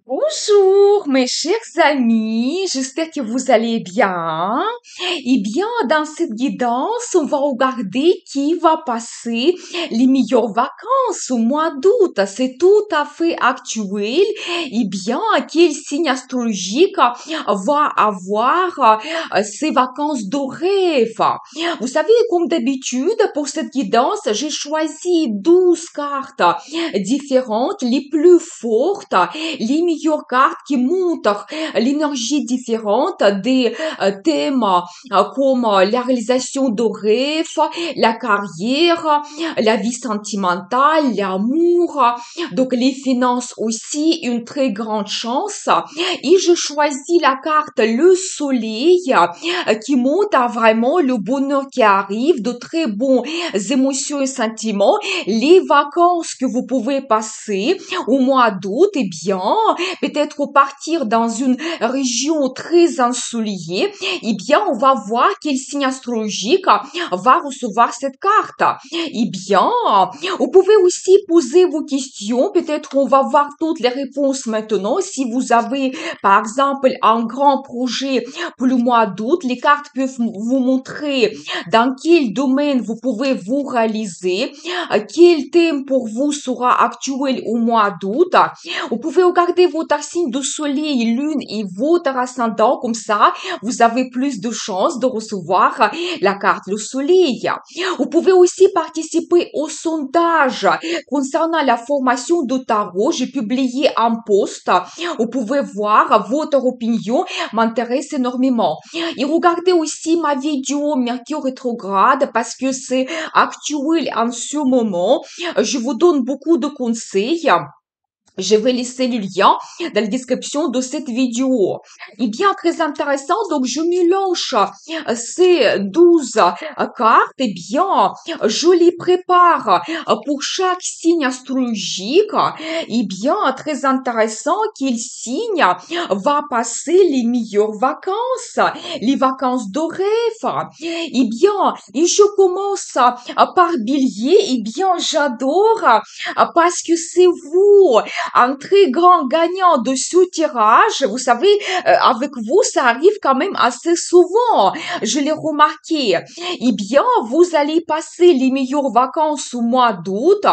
Bonjour mes chers amis, j'espère que vous allez bien. Eh bien, dans cette guidance, on va regarder qui va passer les meilleures vacances au mois d'août. C'est tout à fait actuel. Eh bien, quel signe astrologique va avoir ces vacances de rêve? Vous savez, comme d'habitude, pour cette guidance, j'ai choisi 12 cartes différentes, les plus fortes, les meilleures cartes qui montrent l'énergie différente des thèmes comme la réalisation de rêves, la carrière, la vie sentimentale, l'amour, donc les finances aussi, une très grande chance. Et je choisis la carte le soleil qui montre vraiment le bonheur qui arrive, de très bons émotions et sentiments, les vacances que vous pouvez passer au mois d'août, eh bien, peut-être partir dans une région très ensoleillée, eh bien, on va voir quel signe astrologique va recevoir cette carte. Eh bien, vous pouvez aussi poser vos questions. Peut-être on va voir toutes les réponses maintenant. Si vous avez, par exemple, un grand projet pour le mois d'août, les cartes peuvent vous montrer dans quel domaine vous pouvez vous réaliser, quel thème pour vous sera actuel au mois d'août. Vous pouvez regarder votre signe de soleil, lune et votre ascendant. Comme ça, vous avez plus de chances de recevoir la carte le soleil. Vous pouvez aussi participer au sondage concernant la formation de tarot. J'ai publié un post. Vous pouvez voir votre opinion, m'intéresse énormément. Et regardez aussi ma vidéo Mercure rétrograde parce que c'est actuel en ce moment. Je vous donne beaucoup de conseils. Je vais laisser le lien dans la description de cette vidéo. Et bien, très intéressant. Donc, je mélange ces 12 cartes. Eh bien, je les prépare pour chaque signe astrologique. Eh bien, très intéressant. Quel signe va passer les meilleures vacances, les vacances de rêve? Eh bien, et je commence par Bélier. Eh bien, j'adore parce que c'est vous un très grand gagnant de ce tirage. Vous savez, avec vous, ça arrive quand même assez souvent. Je l'ai remarqué. Eh bien, vous allez passer les meilleures vacances au mois d'août,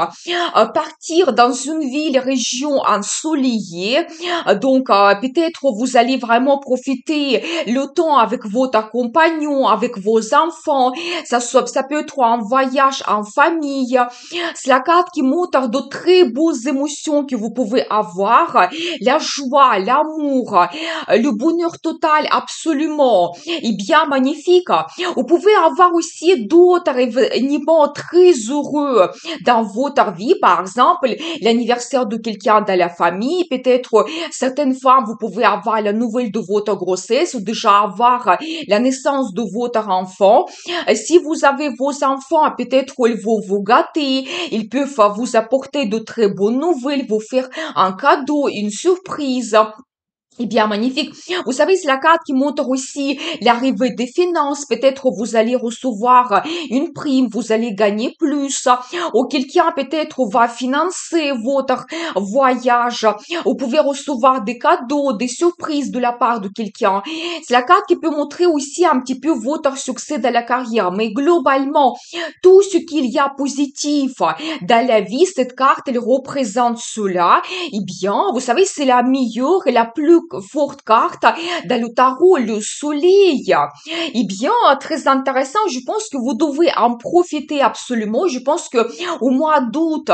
partir dans une ville, région ensoleillée. Donc, peut-être vous allez vraiment profiter le temps avec votre compagnon, avec vos enfants. Ça peut être un voyage en famille. C'est la carte qui montre de très beaux émotions que vous pouvez avoir, la joie, l'amour, le bonheur total, absolument, et bien magnifique. Vous pouvez avoir aussi d'autres événements très heureux dans votre vie, par exemple, l'anniversaire de quelqu'un dans la famille, peut-être certaines femmes, vous pouvez avoir la nouvelle de votre grossesse ou déjà avoir la naissance de votre enfant. Si vous avez vos enfants, peut-être ils vont vous gâter, ils peuvent vous apporter de très bonnes nouvelles, vous faire un cadeau, une surprise. Eh bien, magnifique. Vous savez, c'est la carte qui montre aussi l'arrivée des finances. Peut-être vous allez recevoir une prime, vous allez gagner plus. Ou quelqu'un peut-être va financer votre voyage. Vous pouvez recevoir des cadeaux, des surprises de la part de quelqu'un. C'est la carte qui peut montrer aussi un petit peu votre succès dans la carrière. Mais globalement, tout ce qu'il y a positif dans la vie, cette carte, elle représente cela. Eh bien, vous savez, c'est la meilleure et la plus forte carte dans le tarot, le soleil. Eh bien, très intéressant. Je pense que vous devez en profiter absolument. Je pense que au mois d'août,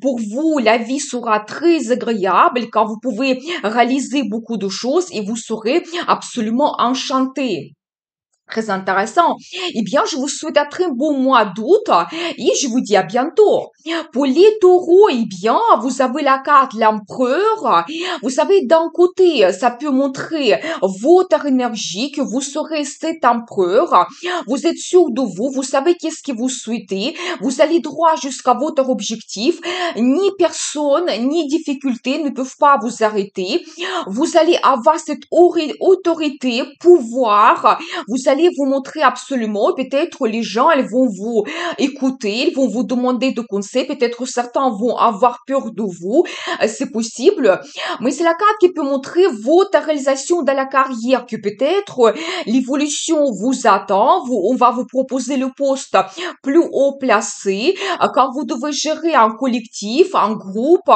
pour vous, la vie sera très agréable quand vous pouvez réaliser beaucoup de choses et vous serez absolument enchanté. Très intéressant. Eh bien, je vous souhaite un très bon mois d'août et je vous dis à bientôt. Pour les taureaux, eh bien, vous avez la carte l'empereur. Vous savez, d'un côté, ça peut montrer votre énergie, que vous serez cet empereur. Vous êtes sûr de vous, vous savez qu'est-ce que vous souhaitez. Vous allez droit jusqu'à votre objectif. Ni personne, ni difficulté ne peuvent pas vous arrêter. Vous allez avoir cette autorité, pouvoir. Vous allez allez vous montrer absolument. Peut-être les gens, ils vont vous écouter, ils vont vous demander de conseils. Peut-être certains vont avoir peur de vous. C'est possible. Mais c'est la carte qui peut montrer votre réalisation dans la carrière, que peut-être l'évolution vous attend. On va vous proposer le poste plus haut placé. Quand vous devez gérer un collectif, un groupe,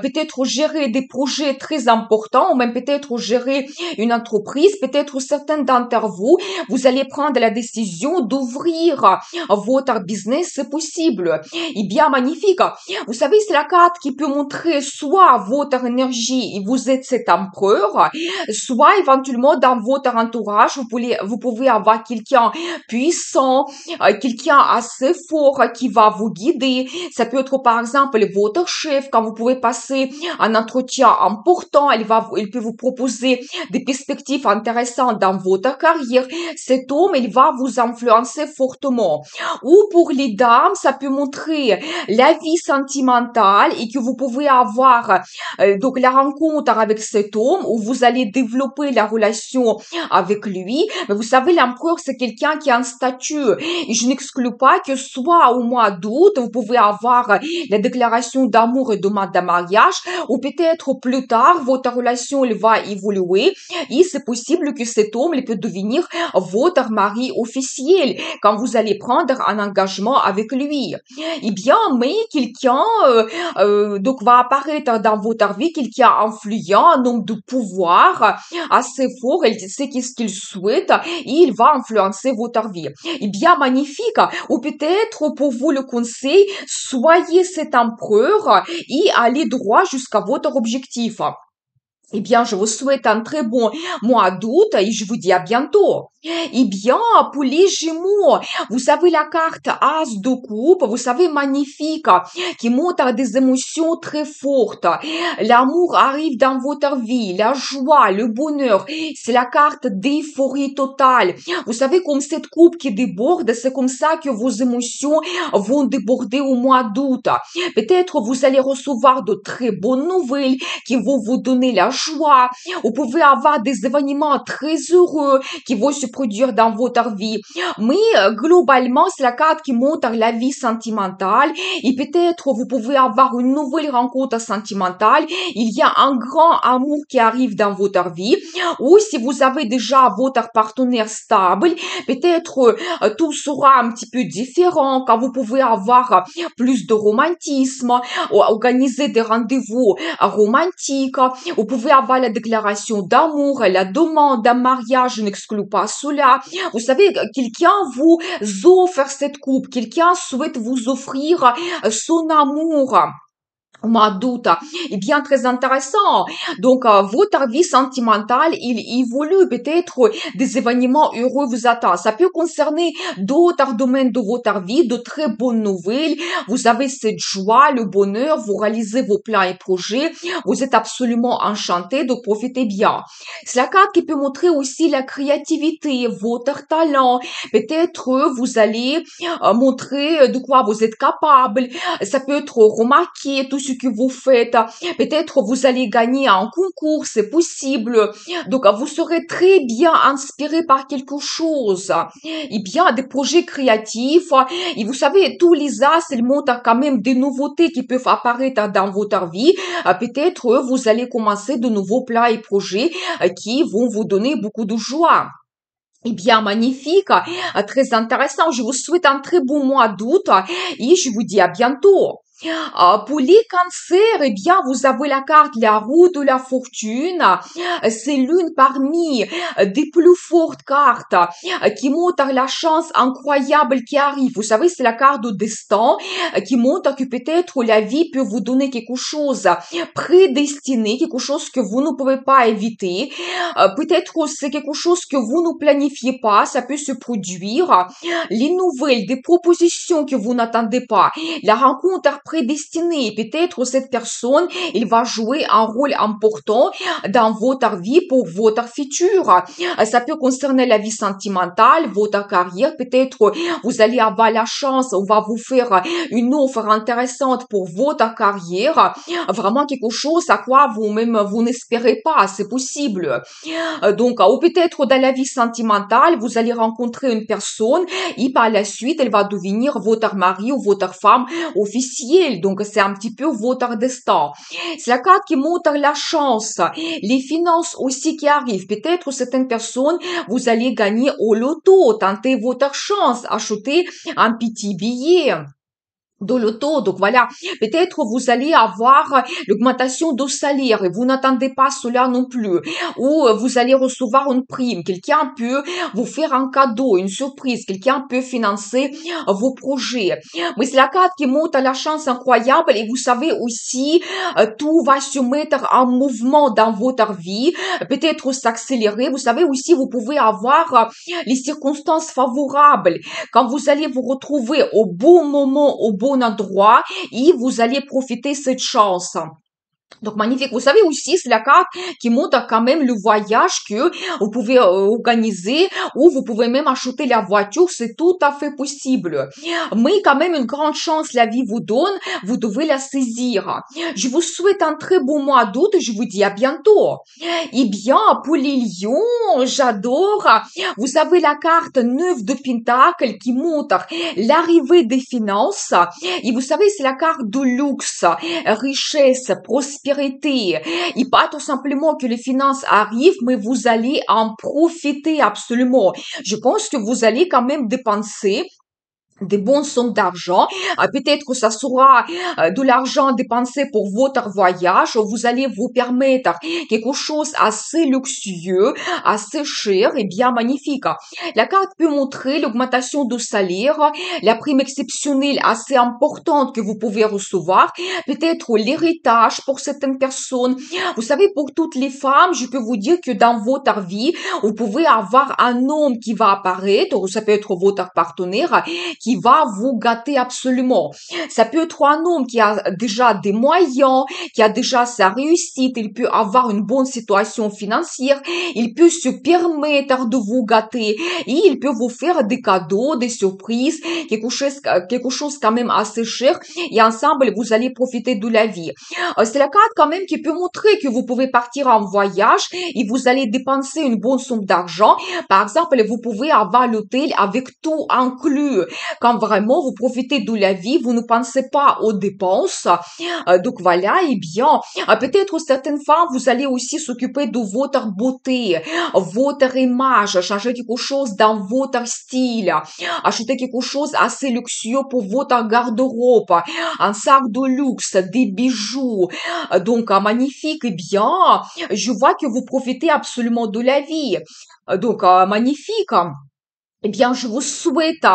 peut-être gérer des projets très importants ou même peut-être gérer une entreprise, peut-être certains d'entre vous, vous allez prendre la décision d'ouvrir votre business, c'est possible. Et bien magnifique. Vous savez, c'est la carte qui peut montrer soit votre énergie et vous êtes cet empereur, soit éventuellement dans votre entourage, vous pouvez avoir quelqu'un puissant, quelqu'un assez fort qui va vous guider. Ça peut être par exemple votre chef quand vous pouvez passer un entretien important, il peut vous proposer des perspectives intéressantes dans votre carrière. Cet homme, il va vous influencer fortement. Ou pour les dames, ça peut montrer la vie sentimentale et que vous pouvez avoir donc la rencontre avec cet homme où vous allez développer la relation avec lui. Mais vous savez, l'empereur, c'est quelqu'un qui a un statut. Et je n'exclus pas que soit au mois d'août, vous pouvez avoir la déclaration d'amour et demande de mariage, ou peut-être plus tard, votre relation elle va évoluer et c'est possible que cet homme il peut devenir votre mari officiel quand vous allez prendre un engagement avec lui. Eh bien, mais quelqu'un donc va apparaître dans votre vie, quelqu'un influent, un homme de pouvoir assez fort, il sait qu'est-ce qu'il souhaite et il va influencer votre vie. Eh bien, magnifique. Ou peut-être pour vous le conseil, soyez cet empereur et allez droit jusqu'à votre objectif. Eh bien, je vous souhaite un très bon mois d'août et je vous dis à bientôt. Eh bien, pour les Gémeaux, vous savez la carte As de coupe, vous savez magnifique, qui montre des émotions très fortes. L'amour arrive dans votre vie, la joie, le bonheur. C'est la carte d'euphorie totale. Vous savez, comme cette coupe qui déborde, c'est comme ça que vos émotions vont déborder au mois d'août. Peut-être vous allez recevoir de très bonnes nouvelles qui vont vous donner la joie. Vous pouvez avoir des événements très heureux qui vont se produire dans votre vie. Mais globalement, c'est la carte qui montre la vie sentimentale et peut-être vous pouvez avoir une nouvelle rencontre sentimentale. Il y a un grand amour qui arrive dans votre vie. Ou si vous avez déjà votre partenaire stable, peut-être tout sera un petit peu différent quand vous pouvez avoir plus de romantisme, organiser des rendez-vous romantiques. Vous pouvez avoir la déclaration d'amour, la demande d'un mariage, je n'exclus pas cela. Vous savez, quelqu'un vous offre cette coupe, quelqu'un souhaite vous offrir son amour. Au mois d'août, est bien très intéressant. Donc, votre vie sentimentale, il évolue peut-être des événements heureux vous attendent. Ça peut concerner d'autres domaines de votre vie, de très bonnes nouvelles. Vous avez cette joie, le bonheur, vous réalisez vos plans et projets. Vous êtes absolument enchanté, donc profitez bien. C'est la carte qui peut montrer aussi la créativité, votre talent. Peut-être vous allez montrer de quoi vous êtes capable. Ça peut être remarqué, tout ce que vous faites. Peut-être vous allez gagner un concours, c'est possible. Donc, vous serez très bien inspiré par quelque chose. Et bien, des projets créatifs. Et vous savez, tous les as, ils montrent quand même des nouveautés qui peuvent apparaître dans votre vie. Peut-être vous allez commencer de nouveaux plans et projets qui vont vous donner beaucoup de joie. Eh bien, magnifique, très intéressant. Je vous souhaite un très bon mois d'août et je vous dis à bientôt. Pour les cancers, eh bien, vous avez la carte la roue de la fortune. C'est l'une parmi des plus fortes cartes qui montre la chance incroyable qui arrive. Vous savez, c'est la carte de destin qui montre que peut-être la vie peut vous donner quelque chose prédestiné, quelque chose que vous ne pouvez pas éviter. Peut-être c'est quelque chose que vous ne planifiez pas, ça peut se produire. Les nouvelles, des propositions que vous n'attendez pas, la rencontre prédestiné. Peut-être cette personne, il va jouer un rôle important dans votre vie pour votre futur. Ça peut concerner la vie sentimentale, votre carrière. Peut-être vous allez avoir la chance, on va vous faire une offre intéressante pour votre carrière. Vraiment quelque chose à quoi vous-même vous n'espérez pas, c'est possible. Donc, ou peut-être dans la vie sentimentale, vous allez rencontrer une personne et par la suite, elle va devenir votre mari ou votre femme officielle. Donc, c'est un petit peu votre destin. C'est la carte qui montre la chance, les finances aussi qui arrivent. Peut-être certaines personnes, vous allez gagner au loto, tenter votre chance, acheter un petit billet de l'auto. Donc voilà, peut-être vous allez avoir l'augmentation de salaire et vous n'attendez pas cela non plus. Ou vous allez recevoir une prime. Quelqu'un peut vous faire un cadeau, une surprise. Quelqu'un peut financer vos projets. Mais c'est la carte qui montre la chance incroyable et vous savez aussi, tout va se mettre en mouvement dans votre vie. Peut-être s'accélérer. Vous savez aussi, vous pouvez avoir les circonstances favorables. Quand vous allez vous retrouver au bon moment, au bon endroit, et vous allez profiter de cette chance. Donc magnifique. Vous savez aussi, c'est la carte qui montre quand même le voyage que vous pouvez organiser ou vous pouvez même acheter la voiture. C'est tout à fait possible. Mais quand même une grande chance la vie vous donne. Vous devez la saisir. Je vous souhaite un très bon mois d'août et je vous dis à bientôt. Eh bien, pour les lions, j'adore. Vous savez la carte 9 de Pentacle qui montre l'arrivée des finances. Et vous savez, c'est la carte de luxe, richesse, prospérité. Et pas tout simplement que les finances arrivent, mais vous allez en profiter absolument. Je pense que vous allez quand même dépenser des bonnes sommes d'argent. Peut-être que ça sera de l'argent dépensé pour votre voyage. Vous allez vous permettre quelque chose assez luxueux, assez cher et bien magnifique. La carte peut montrer l'augmentation de salaire, la prime exceptionnelle assez importante que vous pouvez recevoir, peut-être l'héritage pour certaines personnes. Vous savez, pour toutes les femmes, je peux vous dire que dans votre vie, vous pouvez avoir un homme qui va apparaître, ou ça peut être votre partenaire, qui va vous gâter absolument. Ça peut être un homme qui a déjà des moyens, qui a déjà sa réussite, il peut avoir une bonne situation financière, il peut se permettre de vous gâter et il peut vous faire des cadeaux, des surprises, quelque chose quand même assez cher et ensemble vous allez profiter de la vie. C'est la carte quand même qui peut montrer que vous pouvez partir en voyage et vous allez dépenser une bonne somme d'argent. Par exemple, vous pouvez avoir l'hôtel avec tout inclus. Quand vraiment vous profitez de la vie, vous ne pensez pas aux dépenses. Donc voilà, et bien, peut-être certaines femmes, vous allez aussi s'occuper de votre beauté, votre image, changer quelque chose dans votre style, acheter quelque chose assez luxueux pour votre garde-robe, un sac de luxe, des bijoux, donc magnifique, et bien, je vois que vous profitez absolument de la vie. Donc magnifique. Eh bien, je vous souhaite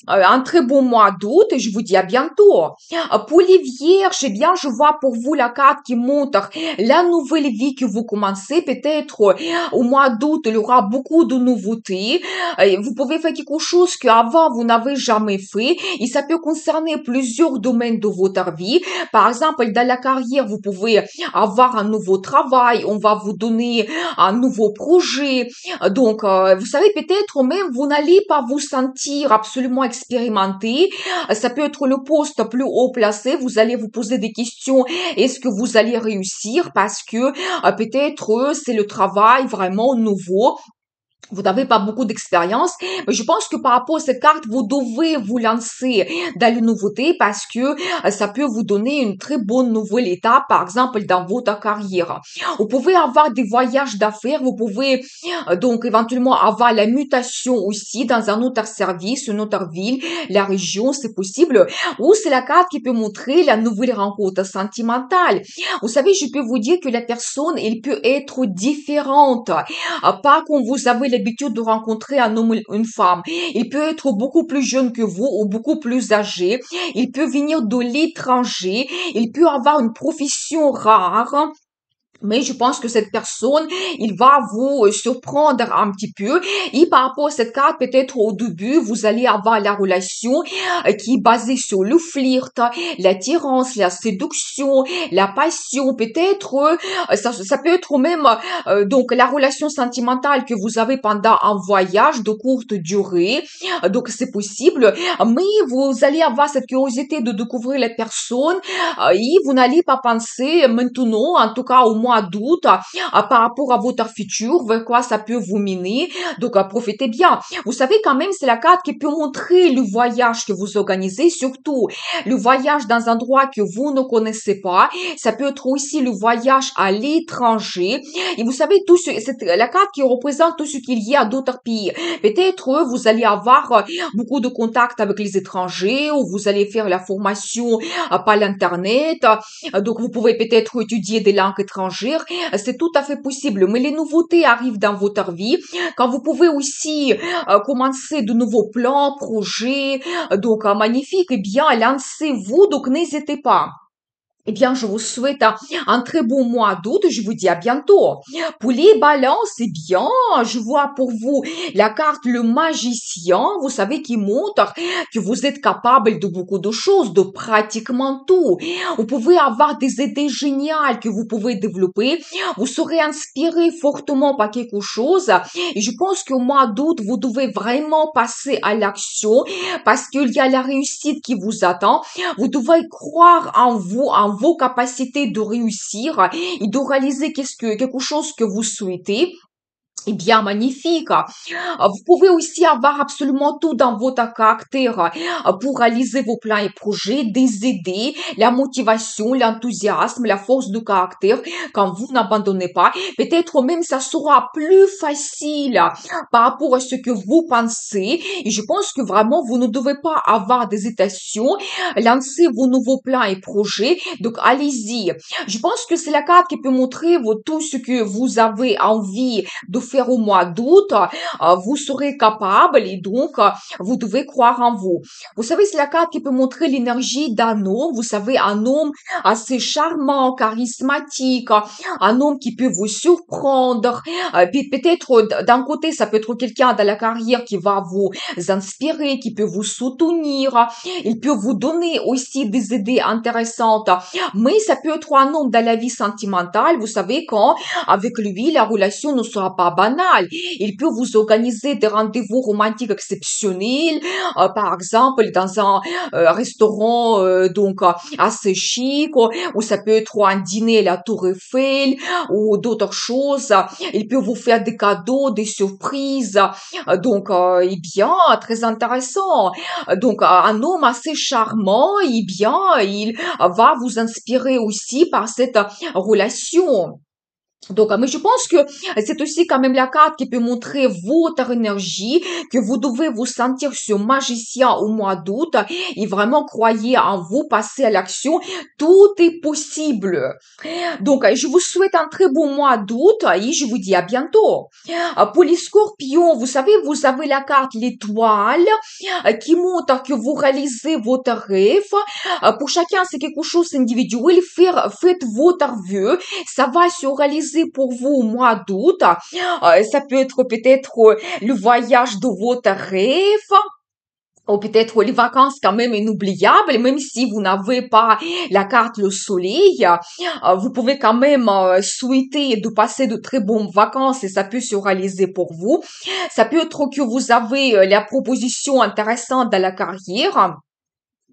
un très bon mois d'août et je vous dis à bientôt. Pour les vierges, eh bien, je vois pour vous la carte qui montre la nouvelle vie que vous commencez. Peut-être au mois d'août, il y aura beaucoup de nouveautés. Vous pouvez faire quelque chose qu'avant vous n'avez jamais fait et ça peut concerner plusieurs domaines de votre vie. Par exemple, dans la carrière, vous pouvez avoir un nouveau travail, on va vous donner un nouveau projet. Donc, vous savez, peut-être même vous n'allez pas vous sentir absolument expérimenté. Ça peut être le poste plus haut placé. Vous allez vous poser des questions. Est-ce que vous allez réussir? Parce que peut-être c'est le travail vraiment nouveau. Vous n'avez pas beaucoup d'expérience, mais je pense que par rapport à cette carte, vous devez vous lancer dans les nouveautés parce que ça peut vous donner une très bonne nouvelle étape, par exemple, dans votre carrière. Vous pouvez avoir des voyages d'affaires, vous pouvez donc éventuellement avoir la mutation aussi dans un autre service, une autre ville, la région, c'est possible. Ou c'est la carte qui peut montrer la nouvelle rencontre sentimentale. Vous savez, je peux vous dire que la personne, elle peut être différente. Pas comme vous avez l'habitude de rencontrer un homme ou une femme. Il peut être beaucoup plus jeune que vous ou beaucoup plus âgé. Il peut venir de l'étranger. Il peut avoir une profession rare. Mais je pense que cette personne, il va vous surprendre un petit peu. Et par rapport à cette carte, peut-être au début, vous allez avoir la relation qui est basée sur le flirt, l'attirance, la séduction, la passion. Peut-être, ça peut être même donc la relation sentimentale que vous avez pendant un voyage de courte durée. Donc c'est possible. Mais vous allez avoir cette curiosité de découvrir les personnes et vous n'allez pas penser maintenant, en tout cas au mois d'août, par rapport à votre futur, vers quoi ça peut vous mener. Donc, profitez bien. Vous savez quand même, c'est la carte qui peut montrer le voyage que vous organisez, surtout le voyage dans un endroit que vous ne connaissez pas. Ça peut être aussi le voyage à l'étranger. Et vous savez, c'est la carte qui représente tout ce qu'il y a d'autres pays. Peut-être vous allez avoir beaucoup de contacts avec les étrangers ou vous allez faire la formation par l'internet. Donc vous pouvez peut-être étudier des langues étrangères. C'est tout à fait possible. Mais les nouveautés arrivent dans votre vie quand vous pouvez aussi commencer de nouveaux plans, projets. Donc magnifique. Eh bien, lancez-vous. Donc n'hésitez pas. Eh bien, je vous souhaite un très bon mois d'août. Je vous dis à bientôt. Pour les balances, eh bien, je vois pour vous la carte le magicien. Vous savez qui montre que vous êtes capable de beaucoup de choses, de pratiquement tout. Vous pouvez avoir des idées géniales que vous pouvez développer. Vous serez inspiré fortement par quelque chose. Et je pense qu'au mois d'août, vous devez vraiment passer à l'action parce qu'il y a la réussite qui vous attend. Vous devez croire en vous, en vos capacités de réussir et de réaliser quelque chose que vous souhaitez. Eh bien, magnifique. Vous pouvez aussi avoir absolument tout dans votre caractère pour réaliser vos plans et projets, des idées, la motivation, l'enthousiasme, la force de caractère quand vous n'abandonnez pas. Peut-être même ça sera plus facile par rapport à ce que vous pensez. Et je pense que vraiment, vous ne devez pas avoir d'hésitation. Lancez vos nouveaux plans et projets. Donc, allez-y. Je pense que c'est la carte qui peut montrer tout ce que vous avez envie de faire au mois d'août, vous serez capable et donc vous devez croire en vous. Vous savez, c'est la carte qui peut montrer l'énergie d'un homme. Vous savez, un homme assez charmant, charismatique, un homme qui peut vous surprendre. Puis peut-être d'un côté, ça peut être quelqu'un dans la carrière qui va vous inspirer, qui peut vous soutenir. Il peut vous donner aussi des idées intéressantes. Mais ça peut être un homme dans la vie sentimentale. Vous savez, quand avec lui, la relation ne sera pas banale. Il peut vous organiser des rendez-vous romantiques exceptionnels, par exemple dans un restaurant assez chic, ou ça peut être un dîner à la Tour Eiffel, ou d'autres choses. Il peut vous faire des cadeaux, des surprises. Eh bien, très intéressant. Donc, un homme assez charmant, eh bien, il va vous inspirer aussi par cette relation. Donc, mais je pense que c'est aussi quand même la carte qui peut montrer votre énergie, que vous devez vous sentir ce magicien au mois d'août et vraiment croyez en vous, passez à l'action. Tout est possible. Donc, je vous souhaite un très bon mois d'août et je vous dis à bientôt. Pour les scorpions, vous savez, vous avez la carte l'étoile qui montre que vous réalisez votre rêve. Pour chacun, c'est quelque chose d'individuel. Faites votre vœu. Ça va se réaliser pour vous au mois d'août. Ça peut être peut-être le voyage de votre rêve. Ou peut-être les vacances quand même inoubliables, même si vous n'avez pas la carte le soleil, vous pouvez quand même souhaiter de passer de très bonnes vacances et ça peut se réaliser pour vous. Ça peut être que vous avez la proposition intéressante dans la carrière.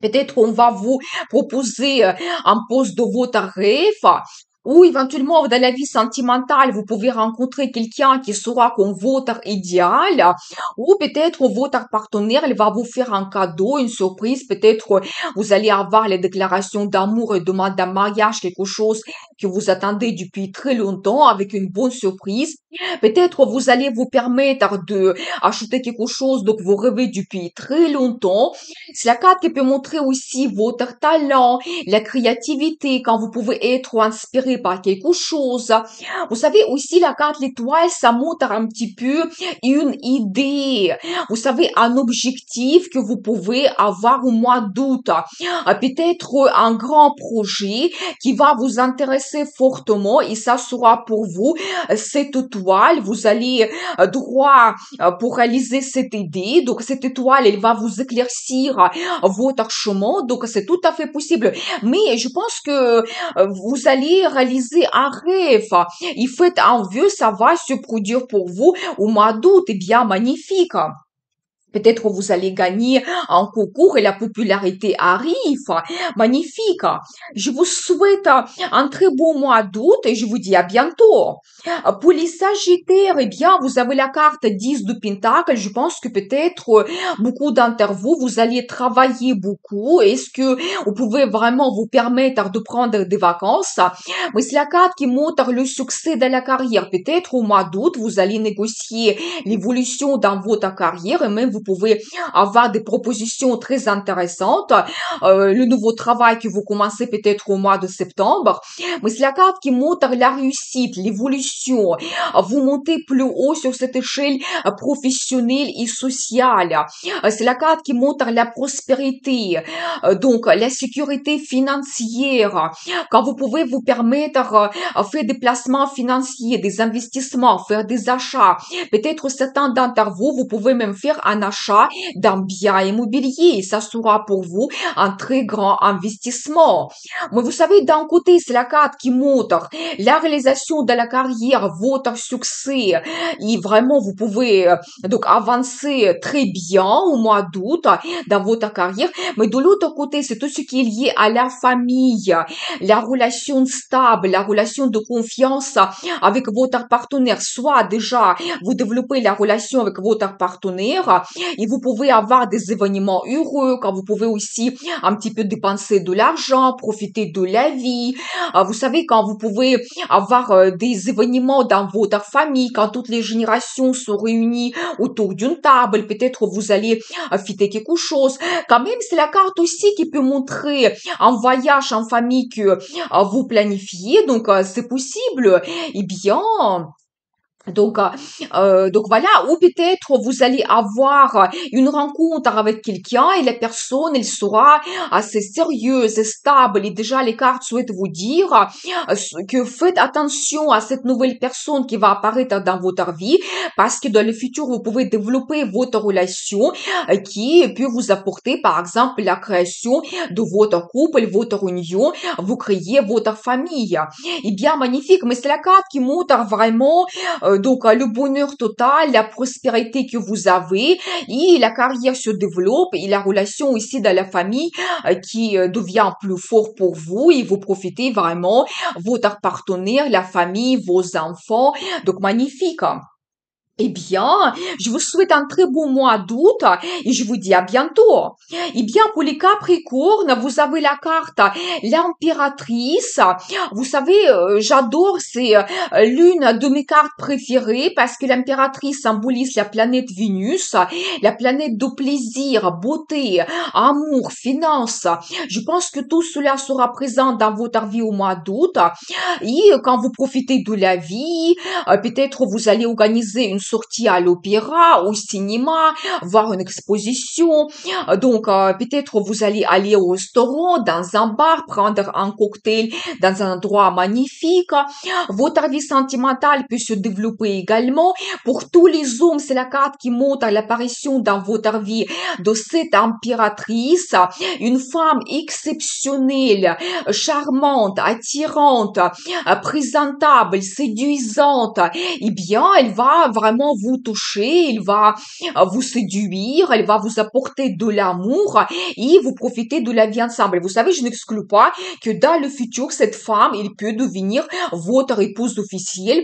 Peut-être on va vous proposer un poste de votre rêve. Ou éventuellement, dans la vie sentimentale, vous pouvez rencontrer quelqu'un qui sera comme votre idéal. Ou peut-être votre partenaire, il va vous faire un cadeau, une surprise. Peut-être vous allez avoir les déclarations d'amour et demande en mariage, quelque chose que vous attendez depuis très longtemps avec une bonne surprise. Peut-être vous allez vous permettre de acheter quelque chose donc vous rêvez depuis très longtemps. C'est la carte qui peut montrer aussi votre talent, la créativité, quand vous pouvez être inspiré par quelque chose. Vous savez aussi la carte l'étoile, ça montre un petit peu une idée. Vous savez un objectif que vous pouvez avoir au mois d'août. Peut-être un grand projet qui va vous intéresser fortement et ça sera pour vous cette étoile, vous allez droit pour réaliser cette idée. Donc cette étoile, elle va vous éclaircir votre chemin. Donc c'est tout à fait possible. Mais je pense que vous allez réaliser un rêve. Il fait un vœu, ça va se produire pour vous au mois d'août. Eh bien, magnifique. Peut-être vous allez gagner un concours et la popularité arrive. Magnifique. Je vous souhaite un très beau mois d'août et je vous dis à bientôt. Pour les Sagittaires, eh bien, vous avez la carte 10 de Pentacle. Je pense que peut-être beaucoup d'entre vous, vous allez travailler beaucoup. Est-ce que vous pouvez vraiment vous permettre de prendre des vacances? Mais c'est la carte qui montre le succès de la carrière. Peut-être au mois d'août, vous allez négocier l'évolution dans votre carrière et même vous pouvez avoir des propositions très intéressantes. Le nouveau travail que vous commencez peut-être au mois de septembre. Mais c'est la carte qui montre la réussite, l'évolution. Vous montez plus haut sur cette échelle professionnelle et sociale. C'est la carte qui montre la prospérité, donc la sécurité financière. Quand vous pouvez vous permettre faire des placements financiers, des investissements, faire des achats. Peut-être certains d'entre vous, vous pouvez même faire un achat d'un bien immobilier. Ça sera pour vous un très grand investissement. Mais vous savez, d'un côté, c'est la carte qui montre la réalisation de la carrière, votre succès. Et vraiment, vous pouvez donc avancer très bien au mois d'août dans votre carrière. Mais de l'autre côté, c'est tout ce qui est lié à la famille, la relation stable, la relation de confiance avec votre partenaire. Soit déjà, vous développez la relation avec votre partenaire et vous pouvez avoir des événements heureux, quand vous pouvez aussi un petit peu dépenser de l'argent, profiter de la vie. Vous savez, quand vous pouvez avoir des événements dans votre famille, quand toutes les générations sont réunies autour d'une table, peut-être vous allez fêter quelque chose. Quand même, c'est la carte aussi qui peut montrer un voyage en famille que vous planifiez, donc c'est possible. Eh bien, donc voilà, ou peut-être vous allez avoir une rencontre avec quelqu'un et la personne, elle sera assez sérieuse et stable. Et déjà, les cartes souhaitent vous dire que faites attention à cette nouvelle personne qui va apparaître dans votre vie parce que dans le futur, vous pouvez développer votre relation qui peut vous apporter, par exemple, la création de votre couple, votre union, vous créez votre famille. Eh bien, magnifique, mais c'est la carte qui montre vraiment donc le bonheur total, la prospérité que vous avez et la carrière se développe et la relation ici dans la famille qui devient plus fort pour vous et vous profitez vraiment votre partenaire, la famille, vos enfants. Donc magnifique. Eh bien, je vous souhaite un très beau mois d'août et je vous dis à bientôt. Eh bien, pour les Capricornes, vous avez la carte l'impératrice. Vous savez, j'adore, c'est l'une de mes cartes préférées parce que l'impératrice symbolise la planète Vénus, la planète de plaisir, beauté, amour, finance. Je pense que tout cela sera présent dans votre vie au mois d'août. Et quand vous profitez de la vie, peut-être vous allez organiser une sortie à l'opéra, au cinéma, voir une exposition. Donc, peut-être vous allez aller au restaurant, dans un bar, prendre un cocktail dans un endroit magnifique. Votre vie sentimentale peut se développer également. Pour tous les hommes, c'est la carte qui montre l'apparition dans votre vie de cette impératrice, une femme exceptionnelle, charmante, attirante, présentable, séduisante. Eh bien, elle va vraiment vous toucher, elle va vous séduire, elle va vous apporter de l'amour et vous profiter de la vie ensemble. Vous savez, je n'exclus pas que dans le futur, cette femme, elle peut devenir votre épouse officielle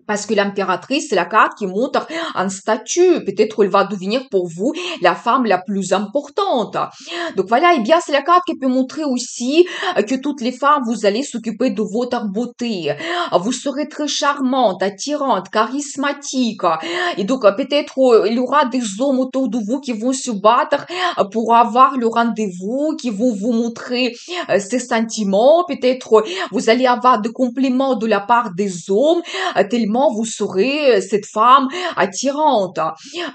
Parce que l'impératrice, c'est la carte qui montre un statut. Peut-être elle va devenir pour vous la femme la plus importante. Donc voilà, et bien c'est la carte qui peut montrer aussi que toutes les femmes, vous allez s'occuper de votre beauté. Vous serez très charmante, attirante, charismatique. Et donc peut-être il y aura des hommes autour de vous qui vont se battre pour avoir le rendez-vous, qui vont vous montrer ses sentiments. Peut-être vous allez avoir des compliments de la part des hommes tellement vous serez cette femme attirante.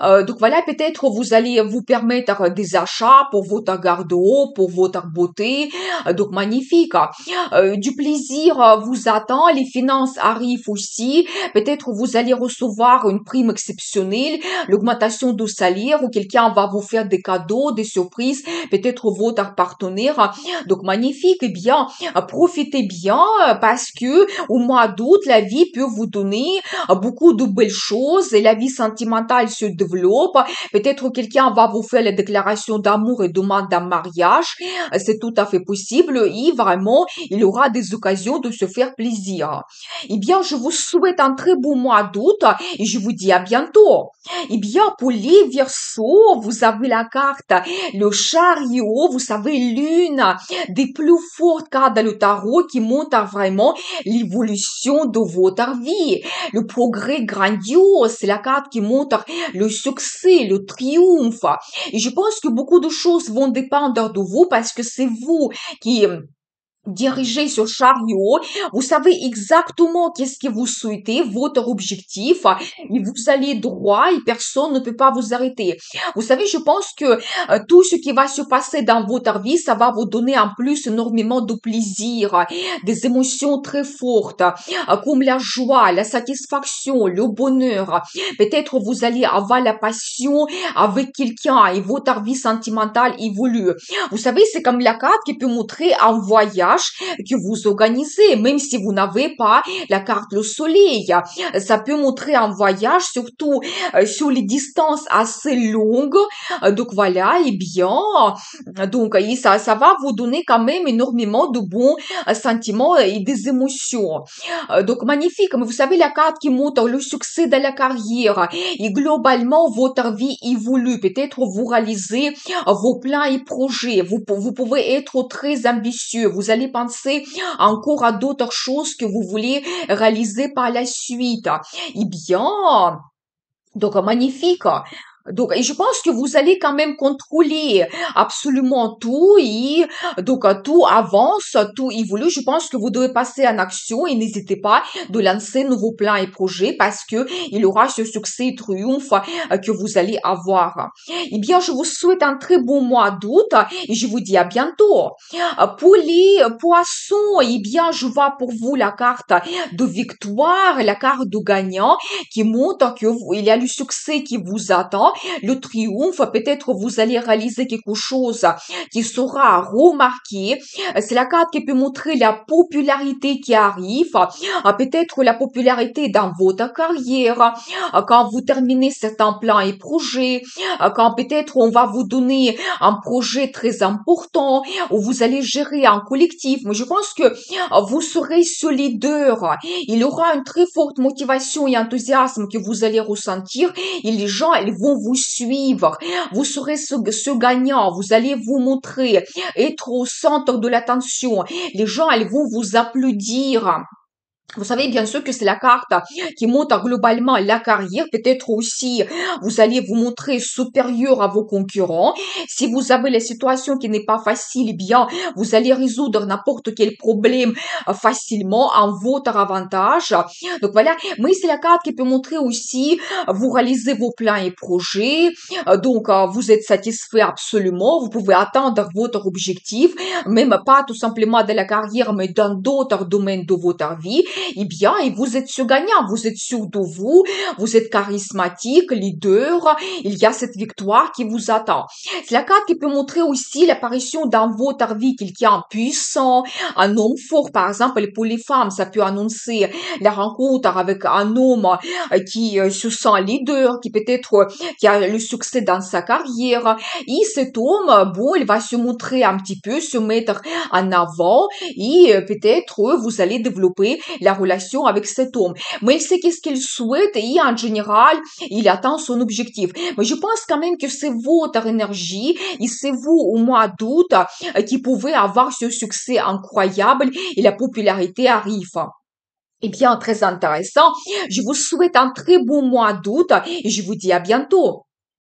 Donc voilà, peut-être vous allez vous permettre des achats pour votre garde-robe, pour votre beauté. Donc magnifique. Du plaisir vous attend, les finances arrivent aussi. Peut-être vous allez recevoir une prime exceptionnelle, l'augmentation de salaire ou quelqu'un va vous faire des cadeaux, des surprises, peut-être votre partenaire. Donc magnifique, eh bien, profitez bien parce que au mois d'août, la vie peut vous donner beaucoup de belles choses et la vie sentimentale se développe. Peut-être quelqu'un va vous faire la déclaration d'amour et demande un mariage. C'est tout à fait possible et vraiment, il aura des occasions de se faire plaisir. Eh bien, je vous souhaite un très beau mois d'août et je vous dis à bientôt. Eh bien, pour les Verseaux, vous avez la carte, le chariot, vous savez, l'une des plus fortes cartes dans le tarot qui montre vraiment l'évolution de votre vie, le progrès grandiose, c'est la carte qui montre le succès, le triomphe. Et je pense que beaucoup de choses vont dépendre de vous parce que c'est vous qui dirigez ce chariot, vous savez exactement qu'est-ce que vous souhaitez, votre objectif, et vous allez droit et personne ne peut pas vous arrêter. Vous savez, je pense que tout ce qui va se passer dans votre vie, ça va vous donner en plus énormément de plaisir, des émotions très fortes, comme la joie, la satisfaction, le bonheur. Peut-être vous allez avoir la passion avec quelqu'un et votre vie sentimentale évolue. Vous savez, c'est comme la carte qui peut montrer un voyage que vous organisez, même si vous n'avez pas la carte le soleil. Ça peut montrer un voyage, surtout sur les distances assez longues. Donc voilà, et bien, donc ça va vous donner quand même énormément de bons sentiments et des émotions. Donc magnifique, mais vous savez, la carte qui montre le succès de la carrière et globalement votre vie évolue. Peut-être vous réalisez vos plans et projets. Vous pouvez être très ambitieux. Vous allez penser encore à d'autres choses que vous voulez réaliser par la suite. Eh bien, donc magnifique. Donc, et je pense que vous allez quand même contrôler absolument tout et donc tout avance, tout évolue. Je pense que vous devez passer en action et n'hésitez pas de lancer nouveaux plans et projets parce que il y aura ce succès et triomphe que vous allez avoir. Eh bien, je vous souhaite un très bon mois d'août et je vous dis à bientôt. Pour les poissons, eh bien, je vois pour vous la carte de victoire, la carte de gagnant qui montre que il y a le succès qui vous attend, le triomphe, peut-être vous allez réaliser quelque chose qui sera remarqué. C'est la carte qui peut montrer la popularité qui arrive, peut-être la popularité dans votre carrière, quand vous terminez certains plans et projets, quand peut-être on va vous donner un projet très important, où vous allez gérer un collectif. Mais je pense que vous serez ce leader. Il y aura une très forte motivation et enthousiasme que vous allez ressentir et les gens, ils vont vous suivre. Vous serez ce gagnant. Vous allez vous montrer, être au centre de l'attention. Les gens, ils vont vous applaudir. Vous savez bien sûr que c'est la carte qui montre globalement la carrière. Peut-être aussi, vous allez vous montrer supérieur à vos concurrents. Si vous avez la situation qui n'est pas facile, eh bien, vous allez résoudre n'importe quel problème facilement en votre avantage. Donc voilà. Mais c'est la carte qui peut montrer aussi, vous réalisez vos plans et projets. Donc, vous êtes satisfait absolument. Vous pouvez atteindre votre objectif, même pas tout simplement de la carrière, mais dans d'autres domaines de votre vie. Eh bien, et vous êtes ce gagnant, vous êtes sûr de vous êtes charismatique, leader, il y a cette victoire qui vous attend. C'est la carte qui peut montrer aussi l'apparition dans votre vie quelqu'un puissant, un homme fort, par exemple, pour les femmes, ça peut annoncer la rencontre avec un homme qui se sent leader, qui peut-être qui a le succès dans sa carrière. Et cet homme, bon, il va se montrer un petit peu, se mettre en avant et peut-être vous allez développer la relation avec cet homme. Mais il sait qu'est-ce qu'il souhaite et en général, il atteint son objectif. Mais je pense quand même que c'est votre énergie et c'est vous au mois d'août qui pouvez avoir ce succès incroyable et la popularité arrive. Eh bien, très intéressant. Je vous souhaite un très bon mois d'août et je vous dis à bientôt.